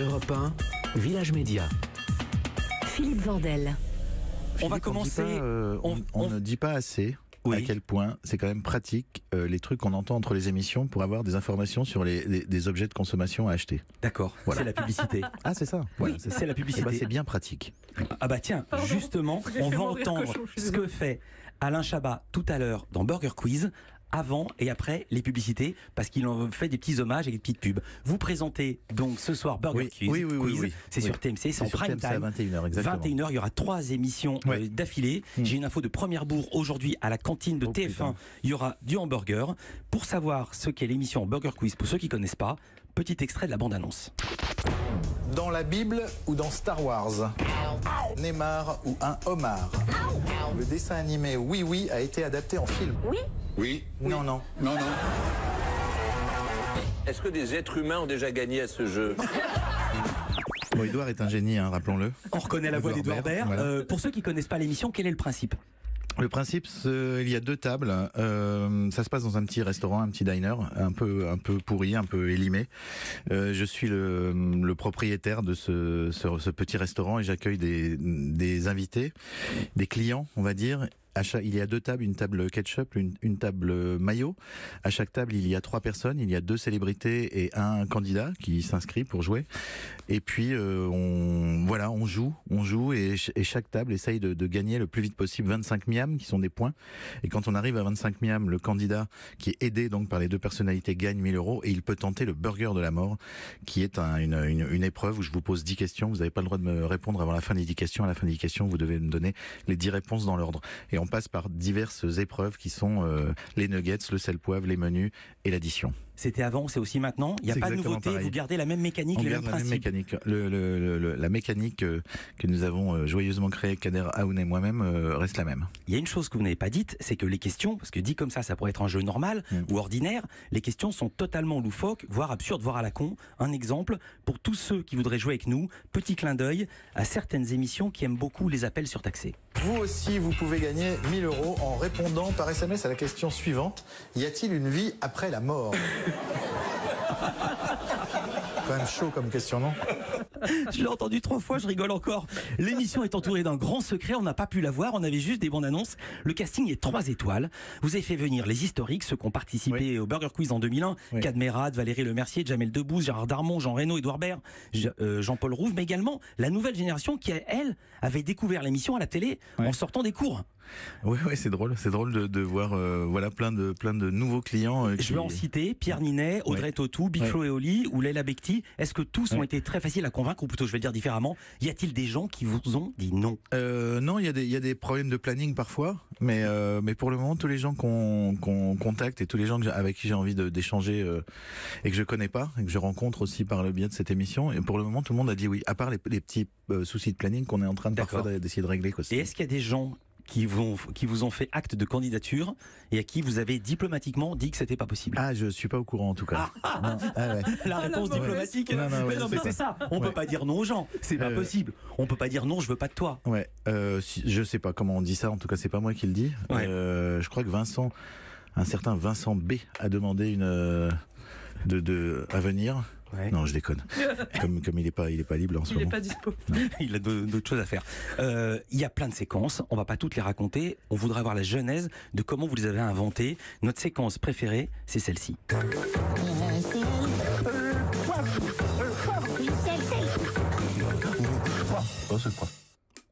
Europe 1, Village Média. Philippe Vandel. On va commencer. On ne dit pas assez à quel point c'est quand même pratique les trucs qu'on entend entre les émissions pour avoir des informations sur des objets de consommation à acheter. D'accord, voilà. C'est la publicité. Ah, c'est ça. Oui, c'est la publicité. Eh ben, c'est bien pratique. Ah bah tiens, justement, on va entendre ce que fait Alain Chabat tout à l'heure dans Burger Quiz, avant et après les publicités, parce qu'il en fait des petits hommages et des petites pubs. Vous présentez donc ce soir Burger Quiz. Oui. C'est sur TMC, c'est en prime time. À 21h, exactement. 21h, il y aura 3 émissions d'affilée. J'ai une info de première bourre aujourd'hui à la cantine de TF1. Il y aura du hamburger. Pour savoir ce qu'est l'émission Burger Quiz, pour ceux qui ne connaissent pas, petit extrait de la bande-annonce. Dans la Bible ou dans Star Wars? Neymar ou un homard? Le dessin animé Oui Oui a été adapté en film. Oui. Oui. Non. Non. Est-ce que des êtres humains ont déjà gagné à ce jeu? Bon, Édouard est un génie, hein, rappelons-le. On reconnaît la voix d'Édouard Baird. Voilà. Pour ceux qui ne connaissent pas l'émission, quel est le principe? Le principe, il y a 2 tables. Ça se passe dans un petit restaurant, un petit diner, un peu pourri, un peu élimé. Je suis le propriétaire de ce petit restaurant et j'accueille des invités, des clients, on va dire. Il y a 2 tables, une table ketchup, une table mayo. À chaque table, il y a 3 personnes, il y a 2 célébrités et un candidat qui s'inscrit pour jouer. Et puis on joue et chaque table essaye de gagner le plus vite possible 25 miams qui sont des points. Et quand on arrive à 25 miams, le candidat qui est aidé donc par les 2 personnalités gagne 1000 € et il peut tenter le burger de la mort, qui est une épreuve où je vous pose 10 questions. Vous n'avez pas le droit de me répondre avant la fin des 10 questions. À la fin des 10 questions, vous devez me donner les 10 réponses dans l'ordre. Et on passe par diverses épreuves qui sont les nuggets, le sel poivre, les menus et l'addition. C'était avant, c'est aussi maintenant. Il n'y a pas de nouveauté. Pareil. Vous gardez la même mécanique, les mêmes principes. La mécanique que nous avons joyeusement créée, Kader Aoun et moi-même, reste la même. Il y a une chose que vous n'avez pas dite, c'est que les questions, parce que dit comme ça pourrait être un jeu normal ou ordinaire, les questions sont totalement loufoques, voire absurdes, voire à la con. Un exemple, pour tous ceux qui voudraient jouer avec nous, petit clin d'œil à certaines émissions qui aiment beaucoup les appels surtaxés. Vous aussi, vous pouvez gagner 1000 € en répondant par SMS à la question suivante. Y a-t-il une vie après la mort? Quand même chaud comme question, non? Je l'ai entendu 3 fois, je rigole encore. L'émission est entourée d'un grand secret, on n'a pas pu la voir, on avait juste des bandes annonces. Le casting est 3 étoiles. Vous avez fait venir les historiques, ceux qui ont participé au Burger Quiz en 2001, Cadmerade, Valérie Lemercier, Jamel Debbouze, Gérard Darmon, Jean Reno, Édouard Baird, Jean-Paul Rouve, mais également la nouvelle génération qui, elle, avait découvert l'émission à la télé en sortant des cours. Oui, c'est drôle de voir plein de nouveaux clients. Je vais en citer Pierre Ninet, Audrey Tautou, Big Flo et Oli ou Leila Bekti. Est-ce que tous ont été très faciles à convaincre, ou plutôt je vais le dire différemment, y a-t-il des gens qui vous ont dit non? Non, il y a des problèmes de planning parfois, mais pour le moment tous les gens qu'on contacte et tous les gens avec qui j'ai envie d'échanger et que je connais pas et que je rencontre aussi par le biais de cette émission, et pour le moment tout le monde a dit oui, à part les petits soucis de planning qu'on est en train de parfois d'essayer de régler. Et est-ce qu'il y a des gens qui vous ont fait acte de candidature et à qui vous avez diplomatiquement dit que c'était pas possible? Ah, je suis pas au courant en tout cas. La réponse diplomatique. Mais c'est ça. On peut pas dire non aux gens. C'est pas possible. On peut pas dire non, je veux pas de toi. Je sais pas comment on dit ça. En tout cas, c'est pas moi qui le dis. Je crois que un certain Vincent B a demandé à venir. Non, je déconne. Comme il est pas libre en ce moment. Il est pas dispo. Il a d'autres choses à faire. Il y a plein de séquences. On va pas toutes les raconter. On voudrait avoir la genèse de comment vous les avez inventées. Notre séquence préférée, c'est celle-ci.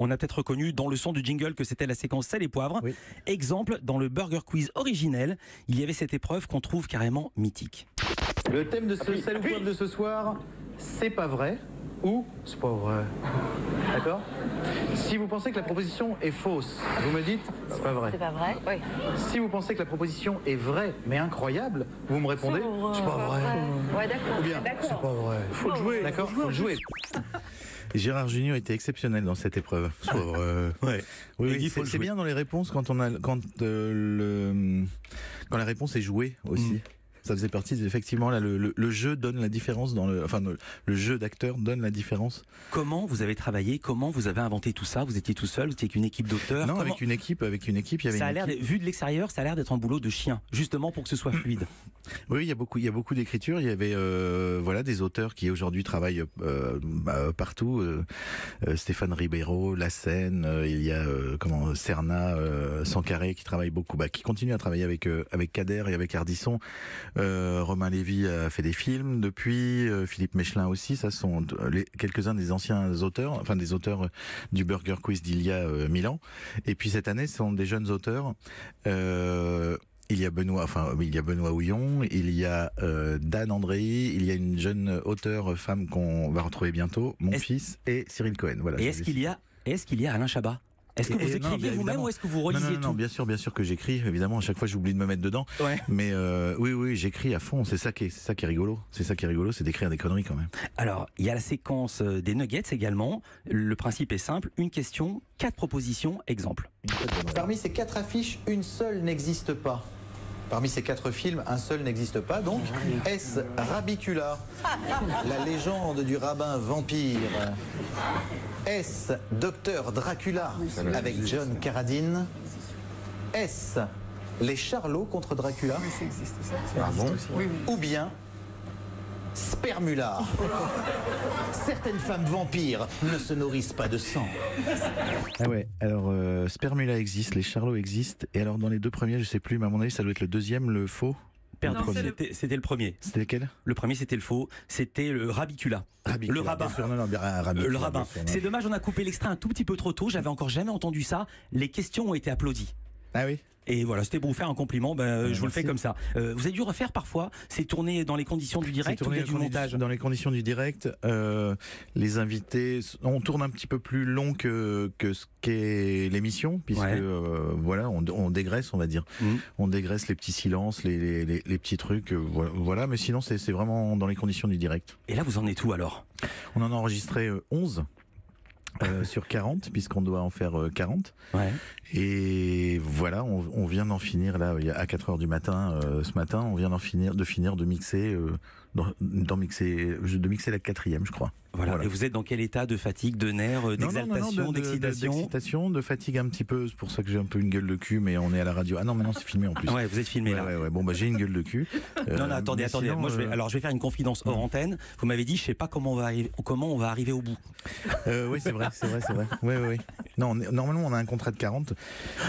On a peut-être reconnu dans le son du jingle que c'était la séquence sel et poivre. Oui. Exemple, dans le Burger Quiz originel, il y avait cette épreuve qu'on trouve carrément mythique. Le thème de ce sel ou poivre de ce soir, c'est pas vrai ou c'est pas vrai. D'accord? Si vous pensez que la proposition est fausse, vous me dites c'est pas vrai. C'est pas vrai? Oui. Si vous pensez que la proposition est vraie mais incroyable, vous me répondez c'est pas vrai. Ouais, d'accord. Ou bien c'est pas vrai. Faut le jouer. D'accord? Faut le jouer. Gérard Junior était exceptionnel dans cette épreuve. Oui, c'est bien dans les réponses quand la réponse est jouée aussi. Ça faisait partie, effectivement, là, le jeu donne la différence le jeu d'acteur donne la différence. Comment vous avez travaillé? Comment vous avez inventé tout ça? Vous étiez tout seul? Vous étiez avec une équipe d'auteurs? Non, avec une équipe, il y avait ça a une l'air, équipe. vu de l'extérieur, ça a l'air d'être un boulot de chien, justement pour que ce soit fluide. Oui, il y a beaucoup d'écriture. Il y avait des auteurs qui aujourd'hui travaillent partout. Stéphane Ribeiro, La Seine, il y a Serna Sankaré qui travaille beaucoup, qui continue à travailler avec Kader et avec Ardisson. Romain Lévy a fait des films depuis, Philippe Mechelin aussi. Ça sont quelques-uns des anciens auteurs, enfin des auteurs du Burger Quiz d'il y a 1000 ans. Et puis cette année, ce sont des jeunes auteurs. Il y a Benoît Houillon, il y a Dan André, il y a une jeune auteure femme qu'on va retrouver bientôt, mon fils, et Cyril Cohen. Voilà. Et est-ce qu'il y a Alain Chabat? Est-ce que vous écriviez vous-même ou est-ce que vous relisiez tout? Non, bien sûr que j'écris. Évidemment, à chaque fois, j'oublie de me mettre dedans. Ouais. Mais oui, j'écris à fond. C'est ça qui est rigolo. C'est d'écrire des conneries quand même. Alors, il y a la séquence des nuggets également. Le principe est simple. Une question, 4 propositions, exemple. Parmi ces 4 affiches, une seule n'existe pas. Parmi ces 4 films, un seul n'existe pas. Donc, est-ce Rabicula, la légende du rabbin vampire? Est-ce Docteur Dracula avec John Carradine? Est-ce Les Charlots contre Dracula? Ou bien Spermula? Certaines femmes vampires ne se nourrissent pas de sang. Ah ouais, alors Spermula existe, les Charlots existent, et alors dans les 2 premiers, je sais plus, mais à mon avis, ça doit être le deuxième, le faux. C'était le premier. C'était lequel? Le premier, c'était le faux. C'était le Rabicula. Le rabbin. Le rabbin. C'est dommage, on a coupé l'extrait un tout petit peu trop tôt. J'avais encore jamais entendu ça. Les questions ont été applaudies. Ah oui. Et voilà, c'était pour vous faire un compliment, je vous le fais comme ça. Vous avez dù refaire parfois? C'est tourné dans les conditions du direct ou il y a du montage? Dans les conditions du direct, les invités, on tourne un petit peu plus long que ce qu'est l'émission, puisque on dégraisse, on va dire. On dégraisse les petits silences, les petits trucs, voilà, mais sinon c'est vraiment dans les conditions du direct. Et là, vous en êtes où alors? On en a enregistré 11. Sur 40, puisqu'on doit en faire 40. Ouais. Et voilà, on vient d'en finir là à 4h du matin ce matin, on vient de mixer de mixer la 4e, je crois. Voilà. Et vous êtes dans quel état de fatigue, de nerfs, d'exaltation, d'excitation? D'excitation, de fatigue un petit peu, c'est pour ça que j'ai un peu une gueule de cul, mais on est à la radio. Ah non, maintenant c'est filmé en plus. Ouais, vous êtes filmé là. Ouais. Bon, j'ai une gueule de cul. Non, attendez. Sinon, moi, je vais faire une confidence hors antenne. Vous m'avez dit, je sais pas comment on va arriver au bout. Oui, c'est vrai. Oui. Non, normalement, on a un contrat de 40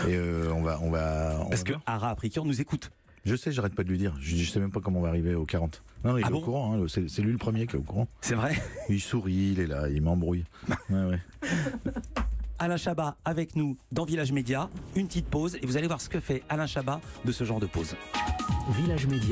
et on va. Parce que Ara Apricure nous écoute. Je sais, j'arrête pas de lui dire. Je sais même pas comment on va arriver aux 40. Non, il est au courant. Hein, c'est lui le premier qui est au courant. C'est vrai. Il sourit, il est là, il m'embrouille. Ouais. Alain Chabat avec nous dans Village Média. Une petite pause et vous allez voir ce que fait Alain Chabat de ce genre de pause. Village Média.